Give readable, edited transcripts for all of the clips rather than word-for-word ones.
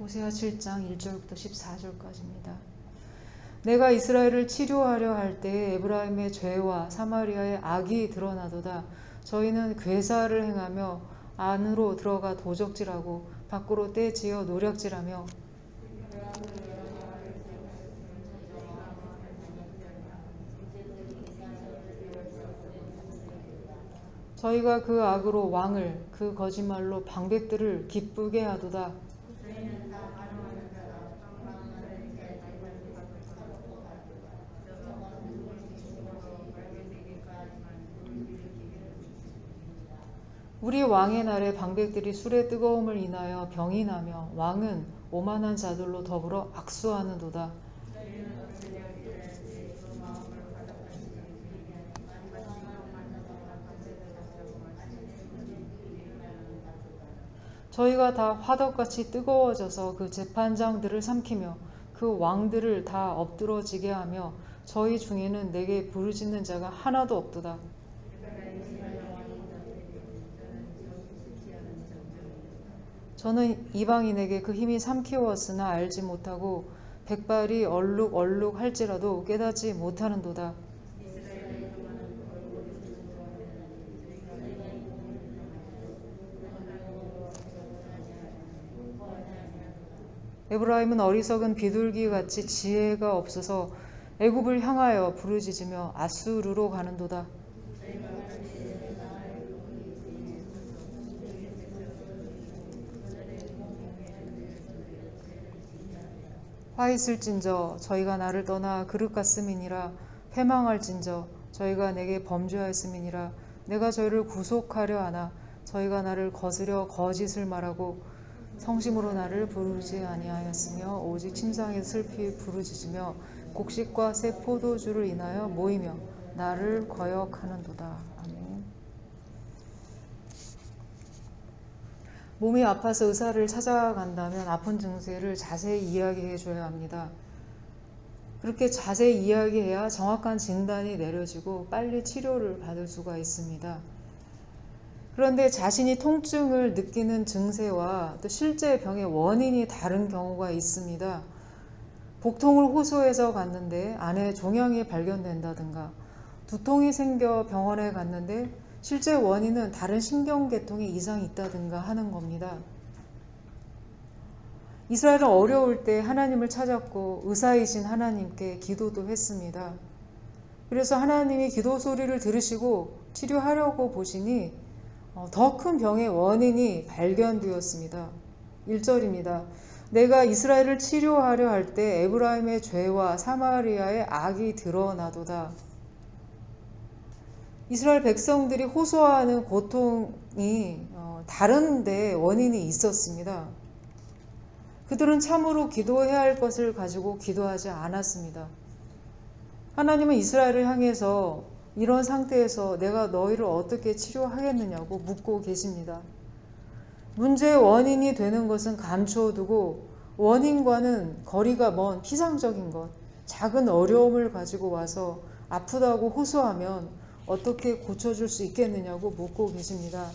호세아 7장 1절부터 14절까지입니다. 내가 이스라엘을 치료하려 할 때에 에브라임의 죄와 사마리아의 악이 드러나도다. 저희는 괴사를 행하며 안으로 들어가 도적질하고 밖으로 떼지어 노략질하며 저희가 그 악으로 왕을 그 거짓말로 방백들을 기쁘게 하도다. 우리 왕의 날에 방백들이 술의 뜨거움을 인하여 병이 나며 왕은 오만한 자들로 더불어 악수하는도다. 저희가 다 화덕같이 뜨거워져서 그 재판장들을 삼키며 그 왕들을 다 엎드러지게 하며 저희 중에는 내게 부르짖는 자가 하나도 없도다. 저는 이방인에게 그 힘이 삼키웠으나 알지 못하고 백발이 얼룩얼룩 할지라도 깨닫지 못하는도다. 에브라임은 어리석은 비둘기같이 지혜가 없어서 애굽을 향하여 부르짖으며 아수르로 가는도다. 화 있을진저 저희가 나를 떠나 그릇 같음이니라. 패망할진저 저희가 내게 범죄하였음이니라. 내가 저희를 구속하려 하나 저희가 나를 거스려 거짓을 말하고 성심으로 나를 부르지 아니하였으며 오직 침상에서 슬피 부르짖으며 곡식과 새 포도주를 인하여 모이며 나를 거역하는도다. 아멘. 몸이 아파서 의사를 찾아간다면 아픈 증세를 자세히 이야기해 줘야 합니다. 그렇게 자세히 이야기해야 정확한 진단이 내려지고 빨리 치료를 받을 수가 있습니다. 그런데 자신이 통증을 느끼는 증세와 또 실제 병의 원인이 다른 경우가 있습니다. 복통을 호소해서 갔는데 안에 종양이 발견된다든가 두통이 생겨 병원에 갔는데 실제 원인은 다른 신경계통에 이상이 있다든가 하는 겁니다. 이스라엘은 어려울 때 하나님을 찾았고 의사이신 하나님께 기도도 했습니다. 그래서 하나님이 기도 소리를 들으시고 치료하려고 보시니 더 큰 병의 원인이 발견되었습니다. 1절입니다. 내가 이스라엘을 치료하려 할 때 에브라임의 죄와 사마리아의 악이 드러나도다. 이스라엘 백성들이 호소하는 고통이 다른데 원인이 있었습니다. 그들은 참으로 기도해야 할 것을 가지고 기도하지 않았습니다. 하나님은 이스라엘을 향해서 이런 상태에서 내가 너희를 어떻게 치료하겠느냐고 묻고 계십니다. 문제의 원인이 되는 것은 감춰두고 원인과는 거리가 먼 피상적인 것, 작은 어려움을 가지고 와서 아프다고 호소하면 어떻게 고쳐줄 수 있겠느냐고 묻고 계십니다.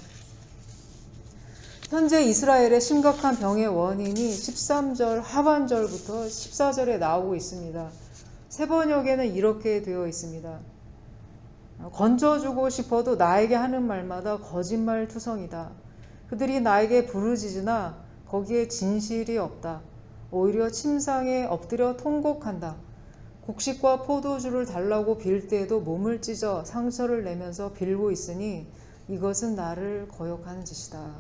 현재 이스라엘의 심각한 병의 원인이 13절 하반절부터 14절에 나오고 있습니다. 세 번역에는 이렇게 되어 있습니다. 건져주고 싶어도 나에게 하는 말마다 거짓말 투성이다. 그들이 나에게 부르짖으나 거기에 진실이 없다. 오히려 침상에 엎드려 통곡한다. 곡식과 포도주를 달라고 빌 때에도 몸을 찢어 상처를 내면서 빌고 있으니 이것은 나를 거역하는 짓이다.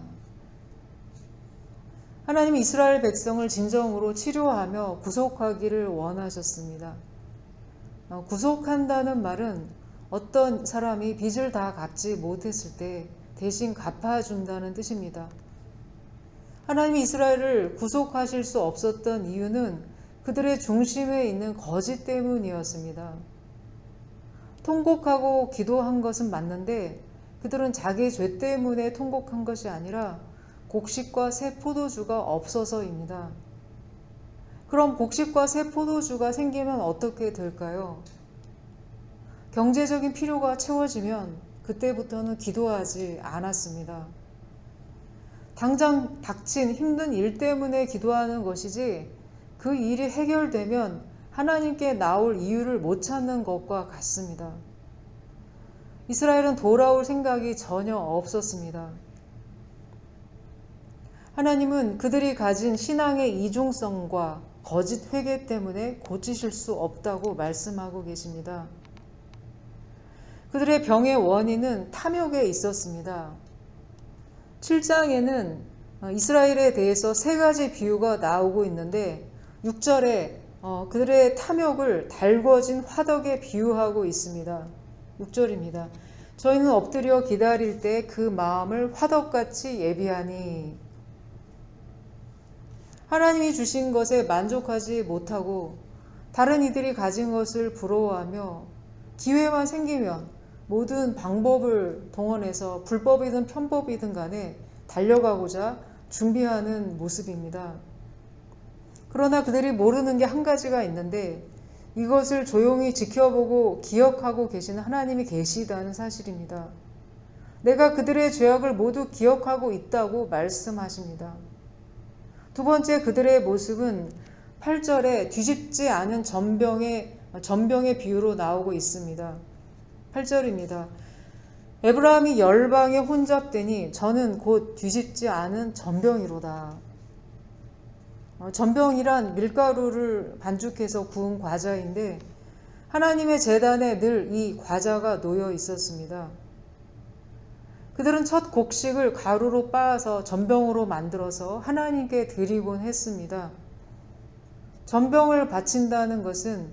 하나님이 이스라엘 백성을 진정으로 치료하며 구속하기를 원하셨습니다. 구속한다는 말은 어떤 사람이 빚을 다 갚지 못했을 때 대신 갚아준다는 뜻입니다. 하나님이 이스라엘을 구속하실 수 없었던 이유는 그들의 중심에 있는 거짓 때문이었습니다. 통곡하고 기도한 것은 맞는데 그들은 자기 죄 때문에 통곡한 것이 아니라 곡식과 새 포도주가 없어서입니다. 그럼 곡식과 새 포도주가 생기면 어떻게 될까요? 경제적인 필요가 채워지면 그때부터는 기도하지 않았습니다. 당장 닥친 힘든 일 때문에 기도하는 것이지 그 일이 해결되면 하나님께 나올 이유를 못 찾는 것과 같습니다. 이스라엘은 돌아올 생각이 전혀 없었습니다. 하나님은 그들이 가진 신앙의 이중성과 거짓 회개 때문에 고치실 수 없다고 말씀하고 계십니다. 그들의 병의 원인은 탐욕에 있었습니다. 7장에는 이스라엘에 대해서 세 가지 비유가 나오고 있는데 6절에 그들의 탐욕을 달궈진 화덕에 비유하고 있습니다. 6절입니다. 저희는 엎드려 기다릴 때 그 마음을 화덕같이 예비하니. 하나님이 주신 것에 만족하지 못하고 다른 이들이 가진 것을 부러워하며 기회만 생기면 모든 방법을 동원해서 불법이든 편법이든 간에 달려가고자 준비하는 모습입니다. 그러나 그들이 모르는 게 한 가지가 있는데 이것을 조용히 지켜보고 기억하고 계시는 하나님이 계시다는 사실입니다. 내가 그들의 죄악을 모두 기억하고 있다고 말씀하십니다. 두 번째, 그들의 모습은 8절에 뒤집지 않은 전병의 비유로 나오고 있습니다. 8절입니다. 에브라함이 열방에 혼잡되니 저는 곧 뒤집지 않은 전병이로다. 전병이란 밀가루를 반죽해서 구운 과자인데 하나님의 제단에 늘 이 과자가 놓여 있었습니다. 그들은 첫 곡식을 가루로 빻아서 전병으로 만들어서 하나님께 드리곤 했습니다. 전병을 바친다는 것은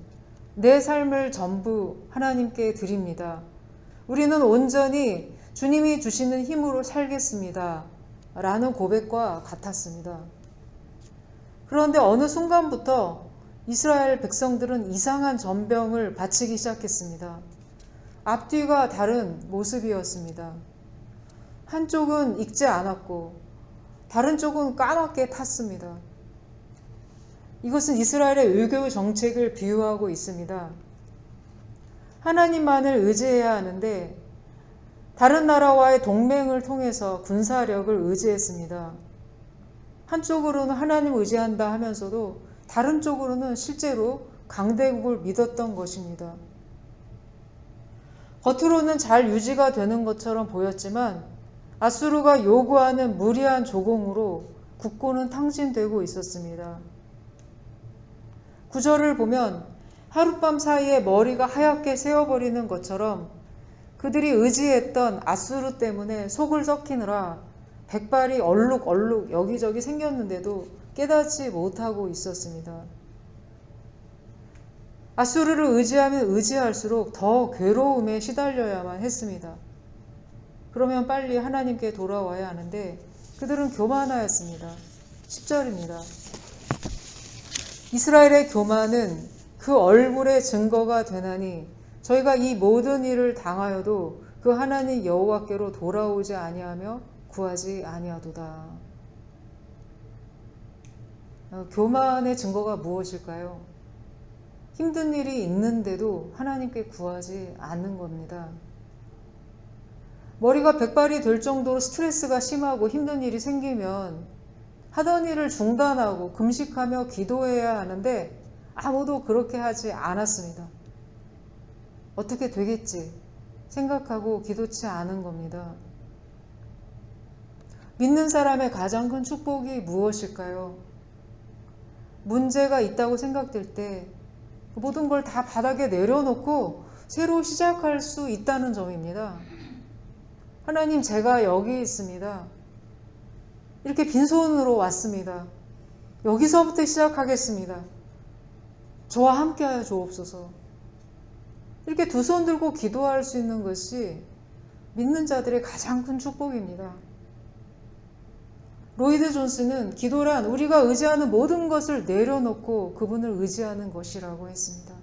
내 삶을 전부 하나님께 드립니다. 우리는 온전히 주님이 주시는 힘으로 살겠습니다. 라는 고백과 같았습니다. 그런데 어느 순간부터 이스라엘 백성들은 이상한 전병을 바치기 시작했습니다. 앞뒤가 다른 모습이었습니다. 한쪽은 익지 않았고 다른 쪽은 까맣게 탔습니다. 이것은 이스라엘의 외교 정책을 비유하고 있습니다. 하나님만을 의지해야 하는데 다른 나라와의 동맹을 통해서 군사력을 의지했습니다. 한쪽으로는 하나님 의지한다 하면서도 다른 쪽으로는 실제로 강대국을 믿었던 것입니다. 겉으로는 잘 유지가 되는 것처럼 보였지만 아수르가 요구하는 무리한 조공으로 국고는 탕진되고 있었습니다. 9절을 보면 하룻밤 사이에 머리가 하얗게 새어버리는 것처럼 그들이 의지했던 아수르 때문에 속을 썩히느라 백발이 얼룩얼룩 여기저기 생겼는데도 깨닫지 못하고 있었습니다. 아수르를 의지하면 의지할수록 더 괴로움에 시달려야만 했습니다. 그러면 빨리 하나님께 돌아와야 하는데 그들은 교만하였습니다. 10절입니다. 이스라엘의 교만은 그 얼굴의 증거가 되나니 저희가 이 모든 일을 당하여도 그 하나님 여호와께로 돌아오지 아니하며 구하지 아니하도다. 교만의 증거가 무엇일까요? 힘든 일이 있는데도 하나님께 구하지 않는 겁니다. 머리가 백발이 될 정도로 스트레스가 심하고 힘든 일이 생기면 하던 일을 중단하고 금식하며 기도해야 하는데 아무도 그렇게 하지 않았습니다. 어떻게 되겠지 생각하고 기도치 않은 겁니다. 믿는 사람의 가장 큰 축복이 무엇일까요? 문제가 있다고 생각될 때 모든 걸 다 바닥에 내려놓고 새로 시작할 수 있다는 점입니다. 하나님, 제가 여기 있습니다. 이렇게 빈손으로 왔습니다. 여기서부터 시작하겠습니다. 저와 함께하여 주옵소서. 이렇게 두 손 들고 기도할 수 있는 것이 믿는 자들의 가장 큰 축복입니다. 로이드 존스는 기도란 우리가 의지하는 모든 것을 내려놓고 그분을 의지하는 것이라고 했습니다.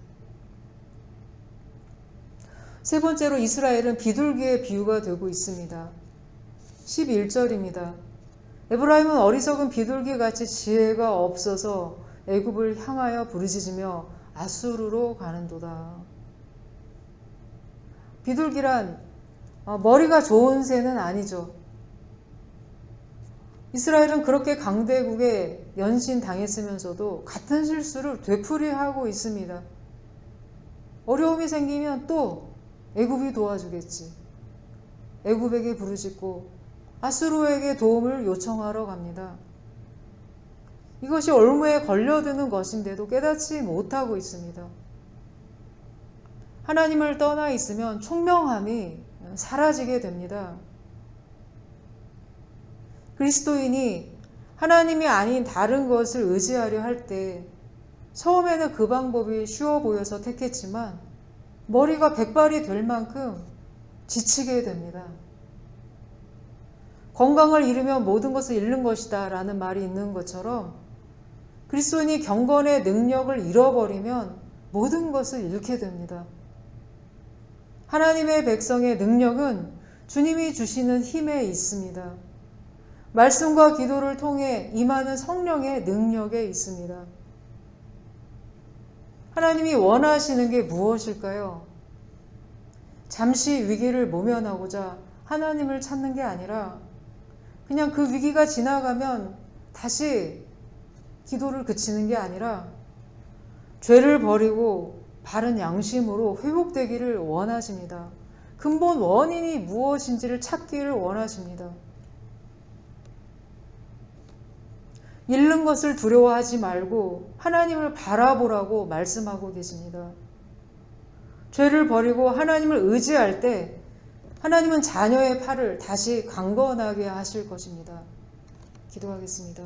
세 번째로 이스라엘은 비둘기의 비유가 되고 있습니다. 11절입니다. 에브라임은 어리석은 비둘기같이 지혜가 없어서 애굽을 향하여 부르짖으며 아수르로 가는도다. 비둘기란 머리가 좋은 새는 아니죠. 이스라엘은 그렇게 강대국에 연신당했으면서도 같은 실수를 되풀이하고 있습니다. 어려움이 생기면 또 애굽이 도와주겠지. 애굽에게 부르짖고 아수르에게 도움을 요청하러 갑니다. 이것이 올무에 걸려드는 것인데도 깨닫지 못하고 있습니다. 하나님을 떠나 있으면 총명함이 사라지게 됩니다. 그리스도인이 하나님이 아닌 다른 것을 의지하려 할 때 처음에는 그 방법이 쉬워 보여서 택했지만 머리가 백발이 될 만큼 지치게 됩니다. 건강을 잃으면 모든 것을 잃는 것이다 라는 말이 있는 것처럼 그리스도인이 경건의 능력을 잃어버리면 모든 것을 잃게 됩니다. 하나님의 백성의 능력은 주님이 주시는 힘에 있습니다. 말씀과 기도를 통해 임하는 성령의 능력에 있습니다. 하나님이 원하시는 게 무엇일까요? 잠시 위기를 모면하고자 하나님을 찾는 게 아니라 그냥 그 위기가 지나가면 다시 기도를 그치는 게 아니라 죄를 버리고 바른 양심으로 회복되기를 원하십니다. 근본 원인이 무엇인지를 찾기를 원하십니다. 잃는 것을 두려워하지 말고 하나님을 바라보라고 말씀하고 계십니다. 죄를 버리고 하나님을 의지할 때 하나님은 자녀의 팔을 다시 강건하게 하실 것입니다. 기도하겠습니다.